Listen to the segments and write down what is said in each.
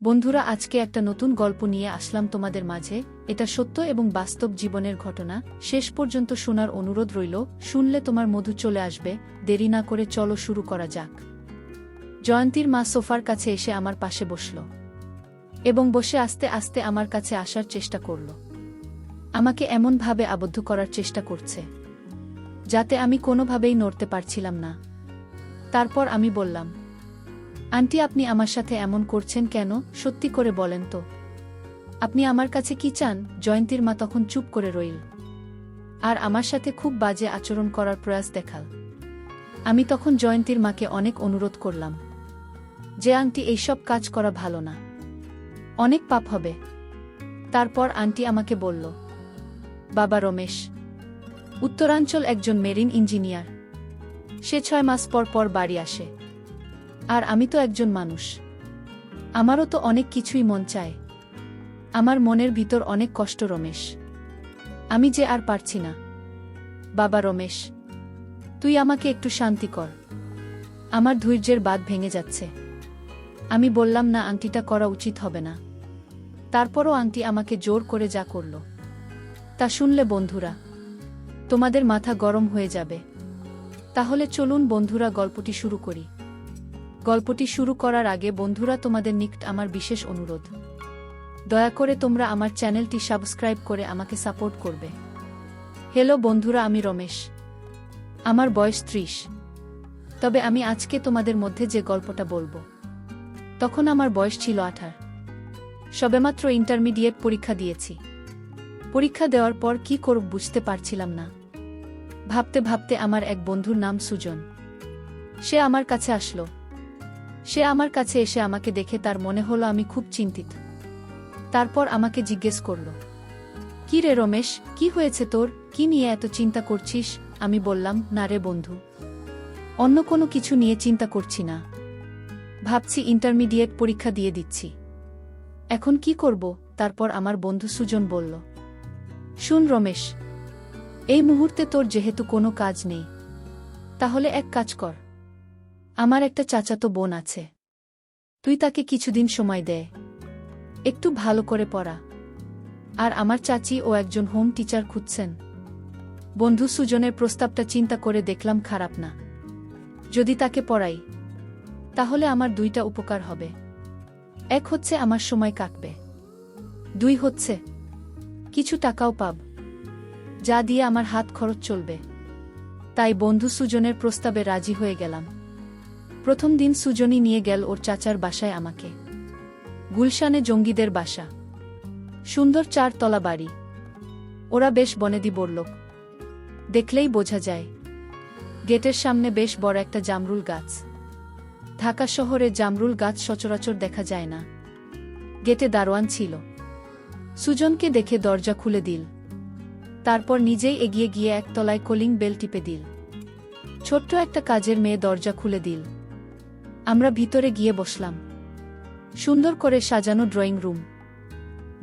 বন্ধুরা, আজকে একটা নতুন গল্প নিয়ে আসলাম তোমাদের মাঝে। এটা সত্য এবং বাস্তব জীবনের ঘটনা। শেষ পর্যন্ত শোনার অনুরোধ রইল। শুনলে তোমার মধু চলে আসবে। দেরি না করে চলো শুরু করা যাক। জয়ন্তীর মা সোফার কাছে এসে আমার পাশে বসল এবং বসে আস্তে আস্তে আমার কাছে আসার চেষ্টা করল। আমাকে এমনভাবে আবদ্ধ করার চেষ্টা করছে যাতে আমি কোনোভাবেই নড়তে পারছিলাম না। তারপর আমি বললাম, আন্টি, আপনি আমার সাথে এমন করছেন কেন? সত্যি করে বলেন তো, আপনি আমার কাছে কি চান? জয়ন্তীর মা তখন চুপ করে রইল আর আমার সাথে খুব বাজে আচরণ করার প্রয়াস দেখাল। আমি তখন জয়ন্তীর মাকে অনেক অনুরোধ করলাম যে, আন্টি, এইসব কাজ করা ভালো না, অনেক পাপ হবে। তারপর আন্টি আমাকে বলল, বাবা রমেশ উত্তরাঞ্চল একজন মেরিন ইঞ্জিনিয়ার। সে 6 মাস পর পর বাড়ি আসে। আর আমি তো একজন মানুষ, আমারও তো অনেক কিছুই মন চায়। আমার মনের ভিতর অনেক কষ্ট রমেশ, আমি যে আর পারছি না। বাবা রমেশ, তুই আমাকে একটু শান্তি কর, আমার ধৈর্যের বাঁধ ভেঙে যাচ্ছে। আমি বললাম, না, আংটিটা করা উচিত হবে না। তারপরও আংটি আমাকে জোর করে যা করল তা শুনলে বন্ধুরা তোমাদের মাথা গরম হয়ে যাবে। তাহলে চলুন বন্ধুরা, গল্পটি শুরু করি। গল্পটি শুরু করার আগে বন্ধুরা, তোমাদের নিকট আমার বিশেষ অনুরোধ, দয়া করে তোমরা আমার চ্যানেলটি সাবস্ক্রাইব করে আমাকে সাপোর্ট করবে। হ্যালো বন্ধুরা, আমি রমেশ, আমার বয়স 30। তবে আমি আজকে তোমাদের মধ্যে যে গল্পটা বলবো, তখন আমার বয়স ছিল 18। সবেমাত্র ইন্টারমিডিয়েট পরীক্ষা দিয়েছি। পরীক্ষা দেওয়ার পর কি করব বুঝতে পারছিলাম না। ভাবতে ভাবতে আমার এক বন্ধুর নাম সুজন, সে আমার কাছে আসলো। সে আমার কাছে এসে আমাকে দেখে তার মনে হলো আমি খুব চিন্তিত। তারপর আমাকে জিজ্ঞেস করল, কি রে রমেশ, কি হয়েছে তোর? কি নিয়ে এত চিন্তা করছিস? আমি বললাম, না রে বন্ধু, অন্য কোনো কিছু নিয়ে চিন্তা করছি না। ভাবছি ইন্টারমিডিয়েট পরীক্ষা দিয়ে দিচ্ছি, এখন কি করব? তারপর আমার বন্ধু সুজন বলল, শুন রমেশ, এই মুহূর্তে তোর যেহেতু কোনো কাজ নেই, তাহলে এক কাজ কর। আমার একটা চাচাতো বোন আছে, তুই তাকে কিছুদিন সময় দে, একটু ভালো করে পড়া। আর আমার চাচি ও একজন হোম টিচার খুঁজছেন। বন্ধু সুজনের প্রস্তাবটা চিন্তা করে দেখলাম খারাপ না। যদি তাকে পড়াই তাহলে আমার 2টা উপকার হবে। এক হচ্ছে আমার সময় কাটবে, 2 হচ্ছে কিছু টাকাও পাব, যা দিয়ে আমার হাত খরচ চলবে। তাই বন্ধু সুজনের প্রস্তাবে রাজি হয়ে গেলাম। প্রথম দিন সুজনই নিয়ে গেল ওর চাচার বাসায় আমাকে। গুলশানে জঙ্গিদের বাসা, সুন্দর 4 তলা বাড়ি। ওরা বেশ বনেদি বড়লোক, দেখলেই বোঝা যায়। গেটের সামনে বেশ বড় একটা জামরুল গাছ। ঢাকা শহরে জামরুল গাছ সচরাচর দেখা যায় না। গেটে দারোয়ান ছিল। সুজনকে দেখে দরজা খুলে দিল। তারপর নিজেই এগিয়ে গিয়ে 1 তলায় কলিং বেল টিপে দিল। ছোট্ট একটা কাজের মেয়ে দরজা খুলে দিল। আমরা ভিতরে গিয়ে বসলাম। সুন্দর করে সাজানো ড্রয়িং রুম।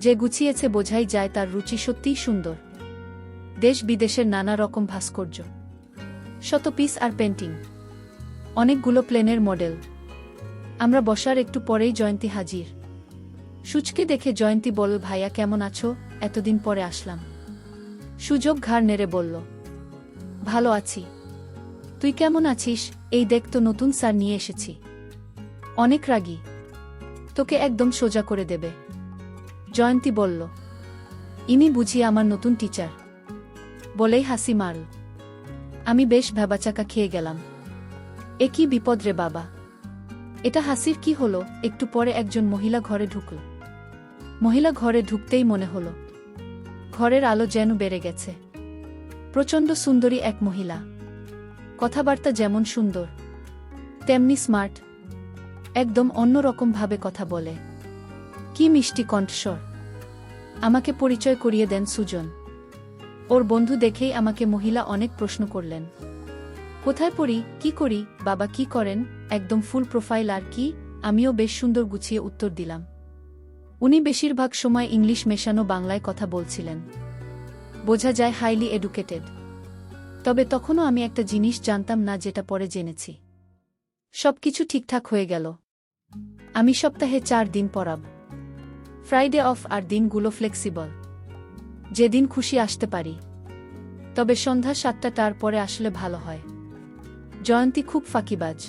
যে গুছিয়েছে বোঝাই যায় তার রুচি সত্যিই সুন্দর। দেশ বিদেশের নানা রকম ভাস্কর্য, শতপিস আর পেন্টিং, অনেকগুলো প্লেনের মডেল। আমরা বসার একটু পরেই জয়ন্তী হাজির। সুজকে দেখে জয়ন্তী বলল, ভাইয়া কেমন আছো? এতদিন পরে আসলাম। সুযোগ ঘাড় নেড়ে বলল, ভালো আছি, তুই কেমন আছিস? এই দেখ তো, নতুন স্যার নিয়ে এসেছি, অনেক রাগী, তোকে একদম সোজা করে দেবে। জয়ন্তী বলল, ইনি বুঝি আমার নতুন টিচার? বলেই হাসি মারল। আমি বেশ ভ্যাবাচাকা খেয়ে গেলাম। এ কি বিপদ রে বাবা, এটা হাসির কি হলো? একটু পরে একজন মহিলা ঘরে ঢুকল। মহিলা ঘরে ঢুকতেই মনে হলো ঘরের আলো যেন বেড়ে গেছে। প্রচণ্ড সুন্দরী এক মহিলা, কথাবার্তা যেমন সুন্দর তেমনি স্মার্ট, একদম অন্যরকম ভাবে কথা বলে। কি মিষ্টি কণ্ঠস্বর। আমাকে পরিচয় করিয়ে দেন সুজন। ওর বন্ধু দেখেই আমাকে মহিলা অনেক প্রশ্ন করলেন। কোথায় পড়ি, কি করি, বাবা কি করেন, একদম ফুল প্রোফাইল আর কি। আমিও বেশ সুন্দর গুছিয়ে উত্তর দিলাম। উনি বেশিরভাগ সময় ইংলিশ মেশানো বাংলায় কথা বলছিলেন। বোঝা যায় হাইলি এডুকেটেড। তবে তখনও আমি একটা জিনিস জানতাম না, যেটা পরে জেনেছি। সবকিছু ঠিকঠাক হয়ে গেল। আমি সপ্তাহে 4 দিন পড়াব। ফ্রাইডে অফ আর দিনগুলো ফ্লেক্সিবল, যেদিন খুশি আসতে পারি। তবে সন্ধ্যা 7টার পরে আসলে ভালো হয়। জয়ন্তী খুব ফাঁকিবাজ,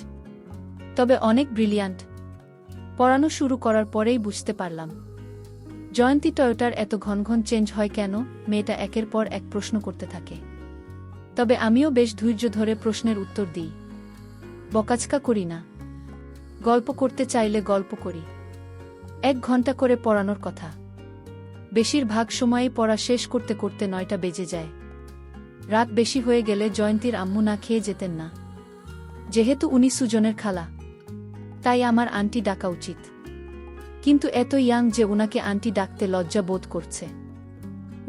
তবে অনেক ব্রিলিয়ান্ট। পড়ানো শুরু করার পরেই বুঝতে পারলাম জয়ন্তী টয়োটার এত ঘন ঘন চেঞ্জ হয় কেন। মেয়েটা একের পর এক প্রশ্ন করতে থাকে, তবে আমিও বেশ ধৈর্য ধরে প্রশ্নের উত্তর দিই। বকাচকা করি না, গল্প করতে চাইলে গল্প করি। 1 ঘন্টা করে পড়ানোর কথা। বেশিরভাগ সময়েই পড়া শেষ করতে করতে 9টা বেজে যায়। রাত বেশি হয়ে গেলে জয়ন্তীর আম্মু না খেয়ে যেতেন না। যেহেতু উনি সুজনের খালা, তাই আমার আন্টি ডাকা উচিত। কিন্তু এত ইয়াং যে উনাকে আন্টি ডাকতে লজ্জা বোধ করছে।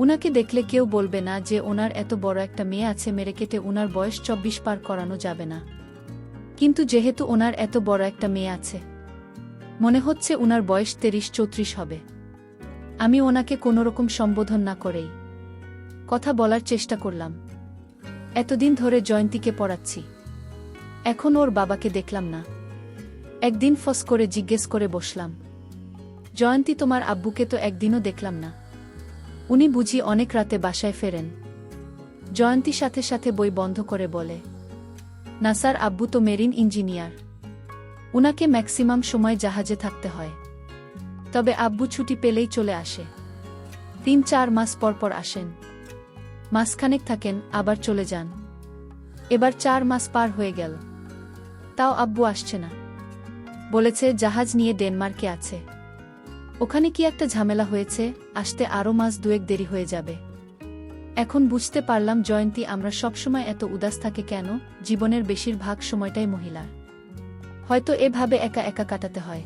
উনাকে দেখলে কেউ বলবে না যে ওনার এত বড় একটা মেয়ে আছে, মেরে কেটে উনার বয়স 24 পার করানো যাবে না। কিন্তু যেহেতু ওনার এত বড় একটা মেয়ে আছে, মনে হচ্ছে উনার বয়স 33-34 হবে। আমি ওনাকে কোনোরকম সম্বোধন না করেই কথা বলার চেষ্টা করলাম। এতদিন ধরে জয়ন্তীকে পড়াচ্ছি, এখন ওর বাবাকে দেখলাম না। একদিন ফস করে জিজ্ঞেস করে বসলাম, জয়ন্তী তোমার আব্বুকে তো একদিনও দেখলাম না। উনি বুঝি অনেক রাতে বাসায় ফেরেন? জয়ন্তী সাথে সাথে বই বন্ধ করে বলে, না স্যার, আব্বু তো মেরিন ইঞ্জিনিয়ার, উনাকে ম্যাক্সিমাম সময় জাহাজে থাকতে হয়। তবে আব্বু ছুটি পেলেই চলে আসে। 3-4 মাস পর পর আসেন, মাসখানেক থাকেন, আবার চলে যান। এবার 4 মাস পার হয়ে গেল, তাও আব্বু আসছে না। বলেছে জাহাজ নিয়ে ডেনমার্কে আছে, ওখানে কি একটা ঝামেলা হয়েছে, আসতে আরও মাস 2-1 দেরি হয়ে যাবে। এখন বুঝতে পারলাম জয়ন্তী আমরা সবসময় এত উদাস থাকে কেন। জীবনের বেশিরভাগ সময়টাই মহিলার হয়তো এভাবে একা একা কাটাতে হয়।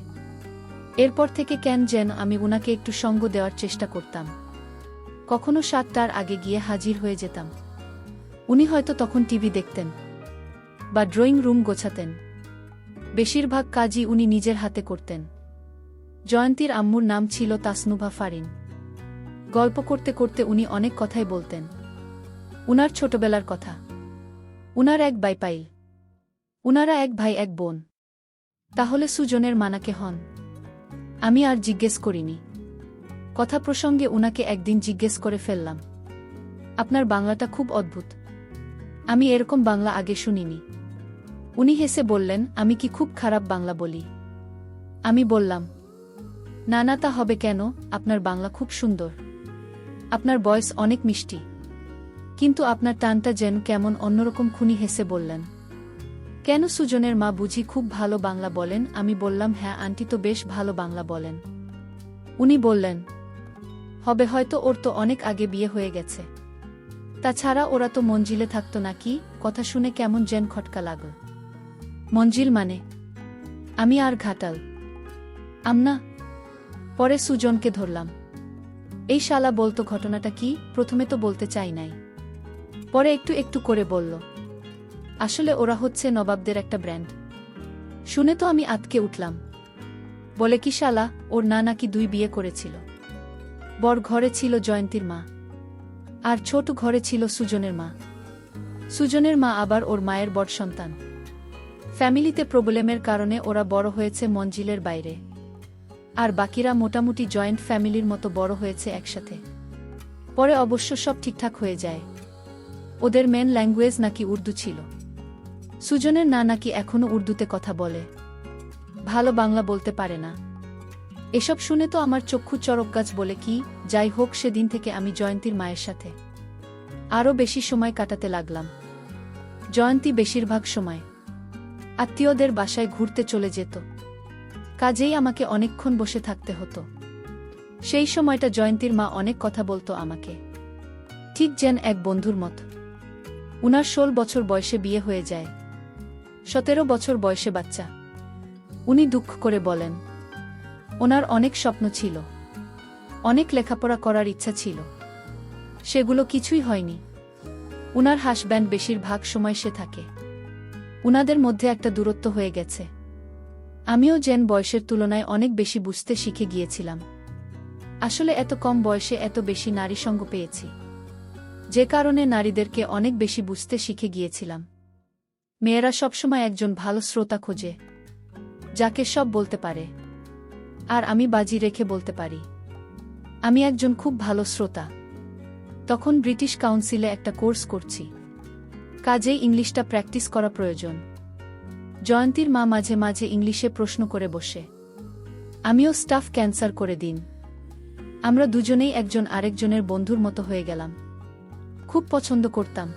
এরপর থেকে কেন যেন আমি উনাকে একটু সঙ্গ দেওয়ার চেষ্টা করতাম। কখনো 7টার আগে গিয়ে হাজির হয়ে যেতাম। উনি হয়তো তখন টিভি দেখতেন বা ড্রয়িং রুম গোছাতেন। বেশিরভাগ কাজই উনি নিজের হাতে করতেন। জয়ন্তীর আম্মুর নাম ছিল তাসনুভা ফারিন। গল্প করতে করতে উনি অনেক কথাই বলতেন। উনার ছোটবেলার কথা, উনার এক বাইপাইল, উনারা 1 ভাই 1 বোন। তাহলে সুজনের মানাকে হন? আমি আর জিজ্ঞেস করিনি। কথা প্রসঙ্গে উনাকে একদিন জিজ্ঞেস করে ফেললাম, আপনার বাংলাটা খুব অদ্ভুত, আমি এরকম বাংলা আগে শুনিনি। উনি হেসে বললেন, আমি কি খুব খারাপ বাংলা বলি? আমি বললাম, না না, তা হবে কেন, আপনার বাংলা খুব সুন্দর, আপনার ভয়েস অনেক মিষ্টি, কিন্তু আপনার টানটা যেন কেমন অন্যরকম। খুনি হেসে বললেন, কেন, সুজনের মা বুঝি খুব ভালো বাংলা বলেন? আমি বললাম, হ্যাঁ আন্টি তো বেশ ভালো বাংলা বলেন। উনি বললেন, হবে হয়তো, ওর তো অনেক আগে বিয়ে হয়ে গেছে। তাছাড়া ওরা তো মঞ্জিলে থাকতো নাকি? কথা শুনে কেমন যেন খটকা লাগল। মঞ্জিল মানে? আমি আর ঘাটাল আমনা। পরে সুজনকে ধরলাম, এই শালা বলতো ঘটনাটা কি। প্রথমে তো বলতে চাই নাই, পরে একটু একটু করে বলল, আসলে ওরা হচ্ছে নবাবদের একটা ব্র্যান্ড। শুনে তো আমি আতকে উঠলাম। বলে কি শালা, ওর না নাকি 2 বিয়ে করেছিল। বড় ঘরে ছিল জয়ন্তীর মা, আর ছোট ঘরে ছিল সুজনের মা। সুজনের মা আবার ওর মায়ের বড় সন্তান। ফ্যামিলিতে প্রবলেমের কারণে ওরা বড় হয়েছে মঞ্জিলের বাইরে, আর বাকিরা মোটামুটি জয়েন্ট ফ্যামিলির মতো বড় হয়েছে একসাথে। পরে অবশ্য সব ঠিকঠাক হয়ে যায়। ওদের মেন ল্যাঙ্গুয়েজ নাকি উর্দু ছিল। সুজনের না নাকি এখনো উর্দুতে কথা বলে, ভালো বাংলা বলতে পারে না। এসব শুনে তো আমার চক্ষু চড়ক গাছ। বলে কি, যাই হোক, সেদিন থেকে আমি জয়ন্তীর মায়ের সাথে আরও বেশি সময় কাটাতে লাগলাম। জয়ন্তী বেশিরভাগ সময় আত্মীয়দের বাসায় ঘুরতে চলে যেত, কাজেই আমাকে অনেকক্ষণ বসে থাকতে হতো। সেই সময়টা জয়ন্তীর মা অনেক কথা বলতো আমাকে, ঠিক যেন এক বন্ধুর মতো। উনার 16 বছর বয়সে বিয়ে হয়ে যায়, 17 বছর বয়সে বাচ্চা। উনি দুঃখ করে বলেন, ওনার অনেক স্বপ্ন ছিল, অনেক লেখাপড়া করার ইচ্ছা ছিল, সেগুলো কিছুই হয়নি। উনার হাসব্যান্ড বেশিরভাগ সময় সে থাকে। উনাদের মধ্যে একটা দূরত্ব হয়ে গেছে। আমিও যেন বয়সের তুলনায় অনেক বেশি বুঝতে শিখে গিয়েছিলাম। আসলে এত কম বয়সে এত বেশি নারী সঙ্গ পেয়েছি, যে কারণে নারীদেরকে অনেক বেশি বুঝতে শিখে গিয়েছিলাম। মেয়েরা সবসময় একজন ভালো শ্রোতা খোঁজে, যাকে সব বলতে পারে। আর আমি বাজি রেখে বলতে পারি, আমি একজন খুব ভালো শ্রোতা। তখন ব্রিটিশ কাউন্সিলে একটা কোর্স করছি, কাজেই ইংলিশটা প্র্যাকটিস করা প্রয়োজন। জয়ন্তীর মা মাঝে মাঝে ইংলিশে প্রশ্ন করে বসে। আমিও স্টাফ ক্যান্সার করে দিন। আমরা দুজনেই একজন আরেকজনের বন্ধুর মতো হয়ে গেলাম। খুব পছন্দ করতাম।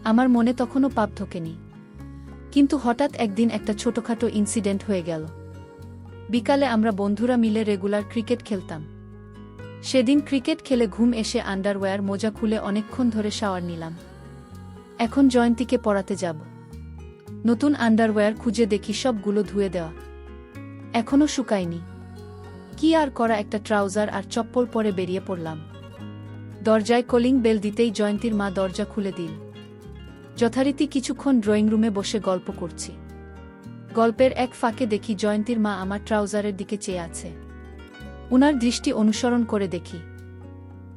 আমার মনে তখনও পাপ ঢোকেনি। কিন্তু হঠাৎ একদিন একটা ছোটখাটো ইনসিডেন্ট হয়ে গেল। বিকালে আমরা বন্ধুরা মিলে রেগুলার ক্রিকেট খেলতাম। সেদিন ক্রিকেট খেলে ঘুম এসে আন্ডারওয়্যার মোজা খুলে অনেকক্ষণ ধরে শাওয়ার নিলাম। এখন জয়ন্তীকে পড়াতে যাব। নতুন আন্ডারওয়্যার খুঁজে দেখি সবগুলো ধুয়ে দেওয়া, এখনও শুকায়নি। কি আর করা, একটা ট্রাউজার আর চপ্পল পরে বেরিয়ে পড়লাম। দরজায় কলিং বেল দিতেই জয়ন্তীর মা দরজা খুলে দিল। যথারীতি কিছুক্ষণ ড্রয়িং রুমে বসে গল্প করছি। গল্পের এক ফাঁকে দেখি জয়ন্তীর মা আমার ট্রাউজারের দিকে চেয়ে আছে। উনার দৃষ্টি অনুসরণ করে দেখি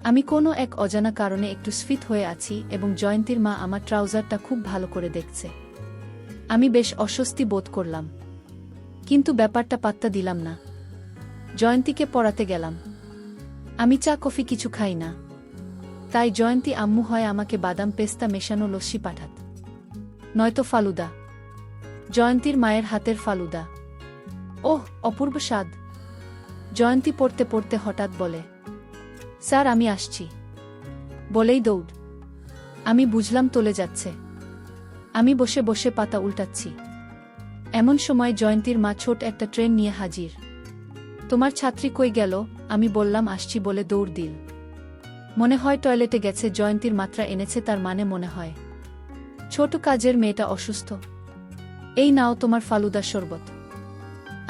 আমি কোনো এক অজানা কারণে একটু স্ফীত হয়ে আছি এবং জয়ন্তীর মা আমার ট্রাউজারটা খুব ভালো করে দেখছে। আমি বেশ অস্বস্তি বোধ করলাম, কিন্তু ব্যাপারটা পাত্তা দিলাম না। জয়ন্তীকে পড়াতে গেলাম। আমি চা কফি কিছু খাই না, তাই জয়ন্তী আম্মু হয় আমাকে বাদাম পেস্তা মেশানো লস্যি পাঠাত, নয়তো ফালুদা। জয়ন্তীর মায়ের হাতের ফালুদা, ওহ অপূর্ব স্বাদ। জয়ন্তী পড়তে পড়তে হঠাৎ বলে, স্যার আমি আসছি, বলেই দৌড়। আমি বুঝলাম তলে যাচ্ছে। আমি বসে বসে পাতা উল্টাচ্ছি। এমন সময় জয়ন্তীর মা ছোট একটা ট্রেন নিয়ে হাজির। তোমার ছাত্রী কই গেল? আমি বললাম আসছি বলে দৌড় দিল। মনে হয় টয়লেটে গেছে। জয়ন্তীর মাত্রা এনেছে, তার মানে মনে হয় ছোট কাজের মেয়েটা অসুস্থ। এই নাও তোমার ফালুদার শরবত।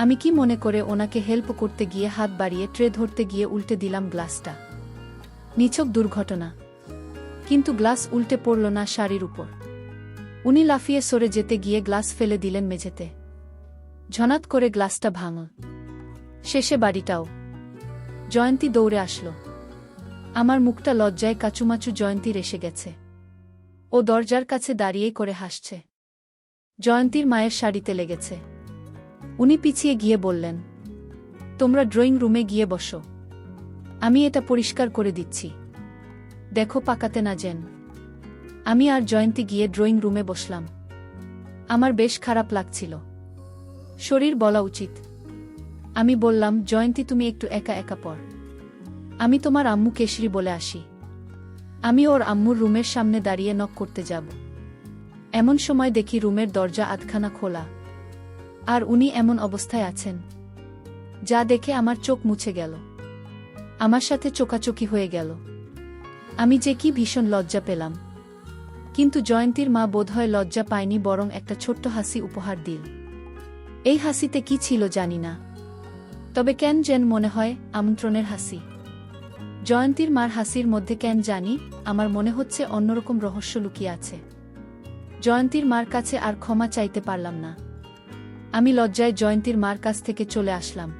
আমি কি মনে করে ওনাকে হেল্প করতে গিয়ে হাত বাড়িয়ে ট্রে ধরতে গিয়ে উল্টে দিলাম গ্লাসটা। নিছক দুর্ঘটনা, কিন্তু গ্লাস উল্টে পড়ল না শাড়ির উপর। উনি লাফিয়ে সরে যেতে গিয়ে গ্লাস ফেলে দিলেন মেঝেতে। ঝনাত করে গ্লাসটা ভাঙল, শেষে বাড়িটাও। জয়ন্তী দৌড়ে আসলো। আমার মুখটা লজ্জায় কাচুমাচু। জয়ন্তীর এসে গেছে। ও দরজার কাছে দাঁড়িয়ে করে হাসছে। জয়ন্তীর মায়ের শাড়িতে লেগেছে। উনি পিছিয়ে গিয়ে বললেন, তোমরা ড্রয়িং রুমে গিয়ে বসো, আমি এটা পরিষ্কার করে দিচ্ছি, দেখো পাকাতে না যেন। আমি আর জয়ন্তী গিয়ে ড্রয়িং রুমে বসলাম। আমার বেশ খারাপ লাগছিল, শরীর বলা উচিত। আমি বললাম, জয়ন্তী তুমি একটু একা একা পড়, আমি তোমার আম্মু কেশরী বলে আসি। আমি ওর আম্মুর রুমের সামনে দাঁড়িয়ে নক করতে যাব। এমন সময় দেখি রুমের দরজা আধখানা খোলা, আর উনি এমন অবস্থায় আছেন যা দেখে আমার চোখ মুছে গেল। আমার সাথে চোকাচোকি হয়ে গেল। আমি যে কি ভীষণ লজ্জা পেলাম। কিন্তু জয়ন্তীর মা বোধহয় লজ্জা পায়নি, বরং একটা ছোট্ট হাসি উপহার দিল। এই হাসিতে কি ছিল জানি না, তবে কেন যেন মনে হয় আমন্ত্রণের হাসি। জয়ন্তীর মার হাসির মধ্যে কেন জানি আমার মনে হচ্ছে অন্যরকম রহস্য লুকিয়ে আছে। জয়ন্তীর মার কাছে আর ক্ষমা চাইতে পারলাম না। আমি লজ্জায় জয়ন্তীর মার কাছ থেকে চলে আসলাম।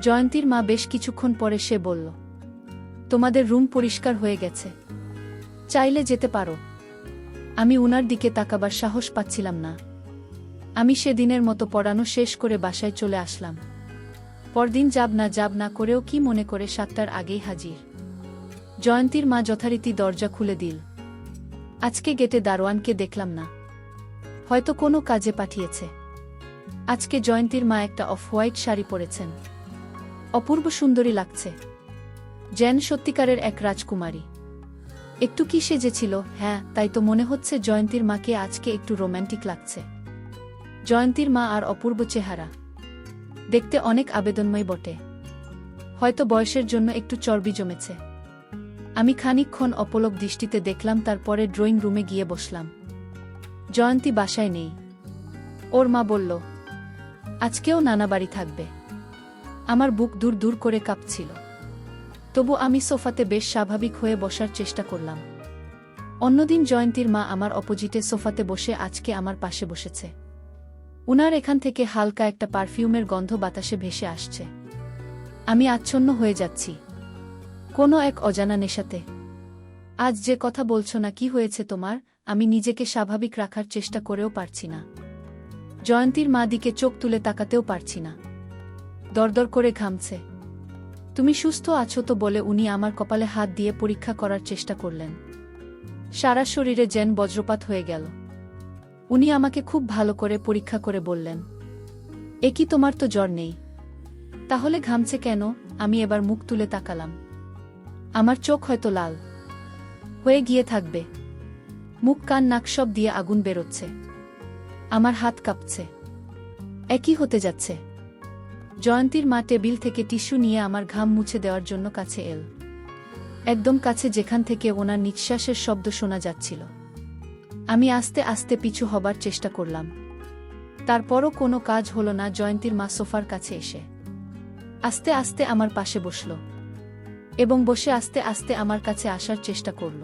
জয়ন্তীর মা বেশ কিছুক্ষণ পরে সে বলল, তোমাদের রুম পরিষ্কার হয়ে গেছে, চাইলে যেতে পারো। আমি উনার দিকে তাকাবার সাহস পাচ্ছিলাম না। আমি সেদিনের মতো পড়ানো শেষ করে বাসায় চলে আসলাম। পরদিন যাব না করেও কি মনে করে 7টার আগেই হাজির। জয়ন্তীর মা যথারীতি দরজা খুলে দিল। আজকে গেটে দারোয়ানকে দেখলাম না, হয়তো কোনো কাজে পাঠিয়েছে। আজকে জয়ন্তীর মা একটা অফ হোয়াইট শাড়ি পরেছেন, অপূর্ব সুন্দরী লাগছে, যেন সত্যিকারের এক রাজকুমারী। একটু কি সেজেছিল? হ্যাঁ, তাই তো মনে হচ্ছে জয়ন্তীর মাকে আজকে একটু রোম্যান্টিক লাগছে। জয়ন্তীর মা আর অপূর্ব চেহারা, দেখতে অনেক আবেদনময় বটে, হয়তো বয়সের জন্য একটু চর্বি জমেছে। আমি খানিকক্ষণ অপলক দৃষ্টিতে দেখলাম, তারপরে ড্রয়িং রুমে গিয়ে বসলাম। জয়ন্তী বাসায় নেই। ওর মা বলল, আজকেও নানা বাড়ি থাকবে। আমার বুক দূর দূর করে কাঁপছিল, তবু আমি সোফাতে বেশ স্বাভাবিক হয়ে বসার চেষ্টা করলাম। অন্যদিন জয়ন্তীর মা আমার অপোজিটে সোফাতে বসে, আজকে আমার পাশে বসেছে। উনার এখান থেকে হালকা একটা পারফিউমের গন্ধ বাতাসে ভেসে আসছে। আমি আচ্ছন্ন হয়ে যাচ্ছি কোনো এক অজানা নেশাতে। আজ যে কথা বলছো না, কি হয়েছে তোমার? আমি নিজেকে স্বাভাবিক রাখার চেষ্টা করেও পারছি না। জয়ন্তীর মা দিকে চোখ তুলে তাকাতেও পারছি না। দরদর করে ঘামছে। তুমি সুস্থ আছো তো বলে উনি আমার কপালে হাত দিয়ে পরীক্ষা করার চেষ্টা করলেন। সারা শরীরে যেন বজ্রপাত হয়ে গেল। উনি আমাকে খুব ভালো করে পরীক্ষা করে বললেন, এ কি, তোমার তো জ্বর নেই, তাহলে ঘামছে কেন? আমি এবার মুখ তুলে তাকালাম। আমার চোখ হয়তো লাল হয়ে গিয়ে থাকবে। মুখ কান নাক সব দিয়ে আগুন বেরোচ্ছে। আমার হাত কাঁপছে। একই হতে যাচ্ছে। জয়ন্তীর মা টেবিল থেকে টিস্যু নিয়ে আমার ঘাম মুছে দেওয়ার জন্য কাছে এল। একদম কাছে, যেখান থেকে ওনার নিঃশ্বাসের শব্দ শোনা যাচ্ছিল। আমি আস্তে আস্তে পিছু হবার চেষ্টা করলাম। তারপরও কোনো কাজ হলো না। জয়ন্তীর মা সোফার কাছে এসে আস্তে আস্তে আমার পাশে বসল এবং বসে আস্তে আস্তে আমার কাছে আসার চেষ্টা করল।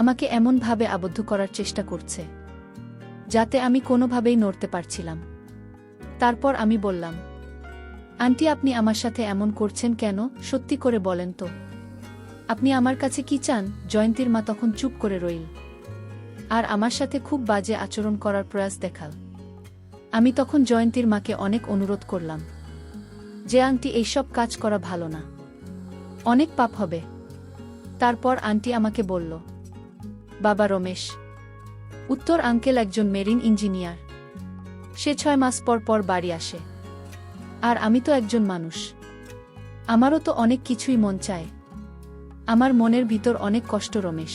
আমাকে এমনভাবে আবদ্ধ করার চেষ্টা করছে যাতে আমি কোনোভাবেই নড়তে পারছিলাম। তারপর আমি বললাম, আন্টি, আপনি আমার সাথে এমন করছেন কেন? সত্যি করে বলেন তো, আপনি আমার কাছে কি চান? জয়ন্তীর মা তখন চুপ করে রইল আর আমার সাথে খুব বাজে আচরণ করার প্রয়াস দেখাল। আমি তখন জয়ন্তীর মাকে অনেক অনুরোধ করলাম যে, আন্টি, এইসব কাজ করা ভালো না, অনেক পাপ হবে। তারপর আন্টি আমাকে বলল, বাবা রমেশ, উত্তর আঙ্কেল একজন মেরিন ইঞ্জিনিয়ার। সে 6 মাস পর পর বাড়ি আসে। আর আমি তো একজন মানুষ, আমারও তো অনেক কিছুই মন চায়। আমার মনের ভিতর অনেক কষ্ট রমেশ,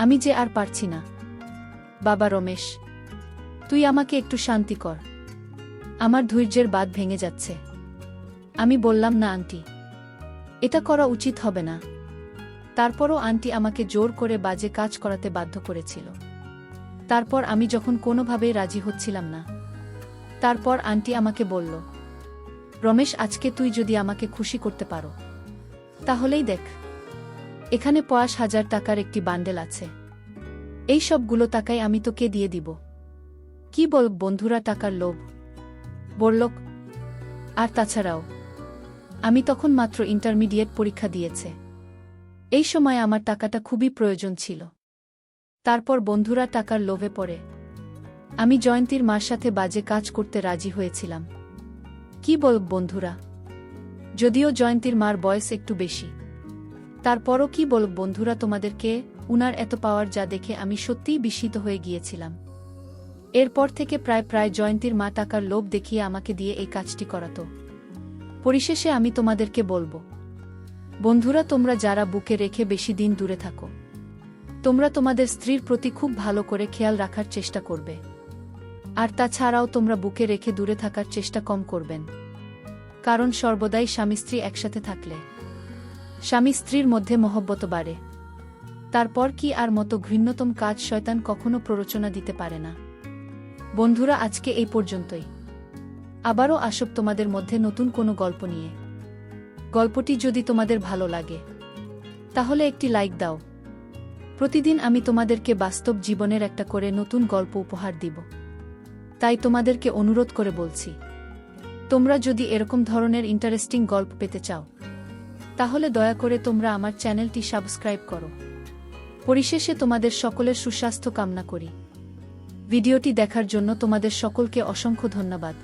আমি যে আর পারছি না। বাবা রমেশ, তুই আমাকে একটু শান্তি কর, আমার ধৈর্যের বাঁধ ভেঙে যাচ্ছে। আমি বললাম, না আন্টি, এটা করা উচিত হবে না। তারপরও আন্টি আমাকে জোর করে বাজে কাজ করাতে বাধ্য করেছিল। তারপর আমি যখন কোনোভাবেই রাজি হচ্ছিলাম না, তারপর আন্টি আমাকে বলল, রমেশ, আজকে তুই যদি আমাকে খুশি করতে পারো তাহলেই দেখ, এখানে 50,000 টাকার একটি বান্ডেল আছে। এই সবগুলো টাকাই আমি তোকে দিয়ে দিব। কি বল বন্ধুরা, টাকার লোভ বড়লোক। আর তাছাড়াও আমি তখন মাত্র ইন্টারমিডিয়েট পরীক্ষা দিয়েছে। এই সময় আমার টাকাটা খুবই প্রয়োজন ছিল। তারপর বন্ধুরা টাকার লোভে পড়ে আমি জয়ন্তীর মার সাথে বাজে কাজ করতে রাজি হয়েছিলাম। কি বল বন্ধুরা, যদিও জয়ন্তীর মার বয়স একটু বেশি, তারপরও কি বল বন্ধুরা তোমাদেরকে, উনার এত পাওয়ার যা দেখে আমি সত্যিই বিস্মিত হয়ে গিয়েছিলাম। এরপর থেকে প্রায় জয়ন্তীর মা টাকার লোভ দেখিয়ে আমাকে দিয়ে এই কাজটি করাতো। পরিশেষে আমি তোমাদেরকে বলবো, বন্ধুরা, তোমরা যারা বুকে রেখে বেশি দিন দূরে থাকো, তোমরা তোমাদের স্ত্রীর প্রতি খুব ভালো করে খেয়াল রাখার চেষ্টা করবে। আর তাছাড়াও তোমরা বুকে রেখে দূরে থাকার চেষ্টা কম করবেন, কারণ সর্বদাই স্বামী স্ত্রী একসাথে থাকলে স্বামী স্ত্রীর মধ্যে মহব্বত বাড়ে। তারপর কি আর মতো ঘৃণ্যতম কাজ শয়তান কখনো প্ররোচনা দিতে পারে না। বন্ধুরা, আজকে এই পর্যন্তই। আবারও আসব তোমাদের মধ্যে নতুন কোনো গল্প নিয়ে। গল্পটি যদি তোমাদের ভালো লাগে তাহলে একটি লাইক দাও। প্রতিদিন আমি তোমাদেরকে বাস্তব জীবনের একটা করে নতুন গল্প উপহার দিব। তাই তোমাদেরকে অনুরোধ করে বলছি, তোমরা যদি এরকম ধরনের ইন্টারেস্টিং গল্প পেতে চাও তাহলে দয়া করে তোমরা আমার চ্যানেলটি সাবস্ক্রাইব করো। পরিশেষে তোমাদের সকলের সুস্বাস্থ্য কামনা করি। ভিডিওটি দেখার জন্য তোমাদের সকলকে অসংখ্য ধন্যবাদ।